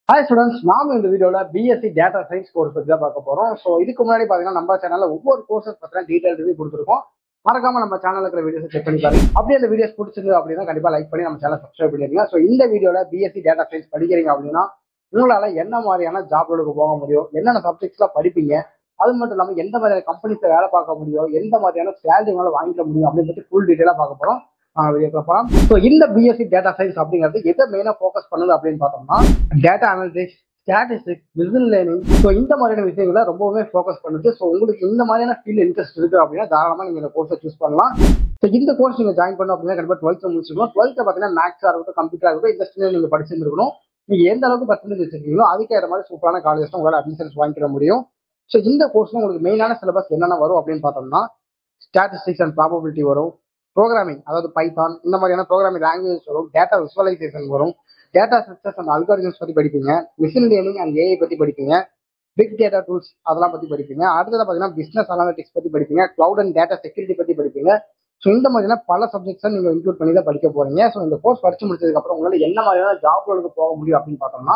Hi students, நாம இந்த வீடியோல பிஎஸ்சி டேட்டா சயின்ஸ் கோர்ஸ் பத்தி தான் பார்க்க போறோம். ஸோ இதுக்கு முன்னாடி பாத்தீங்கன்னா நம்ம சேனல்ல ஒவ்வொரு கோர்சஸ் பத்தின டீடைல் ரிவ்யூ கொடுத்துருக்கோம். மறக்காம நம்ம சேனல்ல இருக்கிற வீடியோஸ் செக் பண்ணி பாருங்க. அப்படியே அந்த வீடியோஸ் பிடிச்சிருந்து அப்படின்னா கண்டிப்பா லைக் பண்ணி நம்ம சேனல் சப்ஸ்கிரைப் பண்ணிருங்க. ஸோ இந்த வீடியோல பிஎஸ்சி டேட்டா சயின்ஸ் படிக்கிறீங்க அப்படின்னா உங்களால என்ன மாதிரியான ஜாப் ரோலுக்கு போக முடியும், என்னென்ன சப்ஜெக்ட்ஸ்லாம் படிப்பீங்க, அது மட்டும் இல்லாமல் எந்த மாதிரியான கம்பெனிஸ்ல வேலை பார்க்க முடியும், எந்த மாதிரியான சேலரி உங்களால வாங்கிக்க முடியும் அப்படின்னு பத்தி ஃபுல் டீட்டெயிலாக பார்க்க போறோம். வீடியோக்குள்ள போகலாம். ஸோ இந்த பிஎஸ்சி டேட்டா சயின்ஸ் அப்படிங்கிறது எதை மெயினா ஃபோக்கஸ் பண்ணுது அப்படின்னு பார்த்தோம்னா data analytics, statistics, machine learning, so இந்த மாதிரியான விஷயங்களை ரொம்பவே ஃபோக்கஸ் பண்ணுது. ஸோ உங்களுக்கு இந்த மாதிரியான ஃபீல்ட் இன்ட்ரெஸ்ட் இருக்கு அப்படின்னா தாராளமாக நீங்க இந்த கோர்ஸை சூஸ் பண்ணலாம். ஸோ இந்த கோர்ஸ் நீங்க ஜாயின் பண்ணணும் அப்படின்னா கண்டிப்பாக 12th முடிச்சிருக்கணும். 12th பார்த்தீங்கன்னா மேக்ஸாக இருக்கட்டும், கம்ப்யூட்டராக இருக்கட்டும், இந்த ஸ்ட்ரீம் நீங்க படிச்சிருக்கணும். நீங்க எந்த அளவுக்கு பர்சன்டேஜ் வச்சிருக்கீங்களோ அதுக்கேற்ற மாதிரி சூப்பரான காலேஜ் உங்களால் அட்மிஷன்ஸ் வாங்கிக்க முடியும். ஸோ இந்த கோர்ஸ்ல உங்களுக்கு மெயினான சிலபஸ் என்னென்ன வரும் அப்படின்னு பார்த்தோம்னா ஸ்டாட்டிஸ்டிக்ஸ் அண்ட் ப்ராபபிலிட்டி வரும், ப்ரோக்ராமிங் அதாவது பைத்தான் இந்த மாதிரியான ப்ரோக்ராமிங் லாங்குவேஜ் வரும், டேட்டா விசுவலைசேஷன் வரும், டேட்டா ஸ்ட்ரக்சர்ஸ் அண்ட் அல்காரிதம்ஸ் பத்தி படிப்பீங்க, மிஷின் லேர்னிங் அண்ட் ஏஐ பத்தி படிப்பீங்க, பிக் டேட்டா டூல்ஸ் அதெல்லாம் பத்தி படிப்பீங்க. அடுத்தது பார்த்தீங்கன்னா பிசினஸ் அனாலிட்டிக்ஸ் பத்தி படிப்பீங்க, கிளவுட் அண்ட் டேட்டா செக்யூரிட்டி பத்தி படிப்பீங்க. ஸோ இந்த மாதிரியான பல சப்ஜெக்ட்ஸை நீங்க இன்க்ளூட் பண்ணி தான் படிக்க போறீங்க. ஸோ இந்த கோர்ஸ் படிச்சு முடிச்சதுக்கு அப்புறம் உங்களால என்ன மாதிரியான ஜாப் ரோலுக்கு போக முடியும் அப்படின்னு பார்த்தோம்னா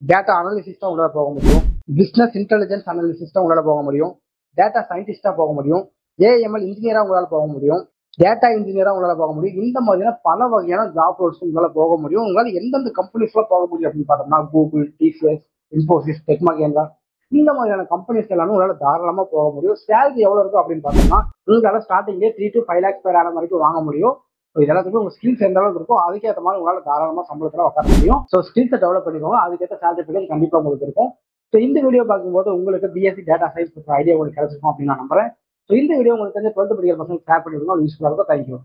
டேட்டா அனாலிசிஸ் தான் உங்களால போக முடியும், பிசினஸ் இன்டெலிஜென்ஸ் அனாலிசிஸ் தான் உங்களால போக முடியும், டேட்டா சயின்டிஸ்டா போக முடியும், ஏஎம்எல் இன்ஜினியரா உங்களால போக முடியும், டேட்டா இன்ஜினியரா உங்களால போக முடியும். இந்த மாதிரியான பல வகையான ஜாப் ரோல்ஸ் உங்களால போக முடியும். உங்களால எந்தெந்த கம்பெனிஸ்ல போக முடியும் அப்படின்னு பார்த்தோம்னா Google, TCS, Infosys, tech Mahindra இந்த மாதிரியான கம்பெனிஸ் எல்லாமே உங்களால தாராளமா போக முடியும். சேலரி எவ்வளவு இருக்கும் அப்படின்னு பார்த்தோம்னா உங்களால ஸ்டார்டிங்கே 3 to 5 lakhs per annum வரைக்கும் வாங்க முடியும். இது எல்லாத்துக்கும் உங்க ஸ்கில்ஸ் எந்த அளவுக்கு இருக்கும் அதுக்கேற்ற மாதிரி உங்களால தாராளமா சம்பளத்துல உட்கார முடியும். ஸோ ஸ்கில்ஸை டெவலப் பண்ணிக்கோங்க, அதுக்கேற்ற சேலரி பேக்கேஜ் கண்டிப்பா உங்களுக்கு இருக்கும். ஸோ இந்த வீடியோ பார்க்கும்போது உங்களுக்கு பிஎஸ்சி டேட்டா சயின்ஸ் ஐடியா உங்களுக்கு கிடைச்சிருக்கும் அப்படின்னு நான் நம்புறேன். ஸோ இந்த வீடியோ உங்களுக்கு தெரிஞ்ச 12th படிக்கிற பசங்க ஷேர் பண்ணிவிடுங்க, யூஸ்ஃபுல்லாக இருக்கும். தேங்க்யூ.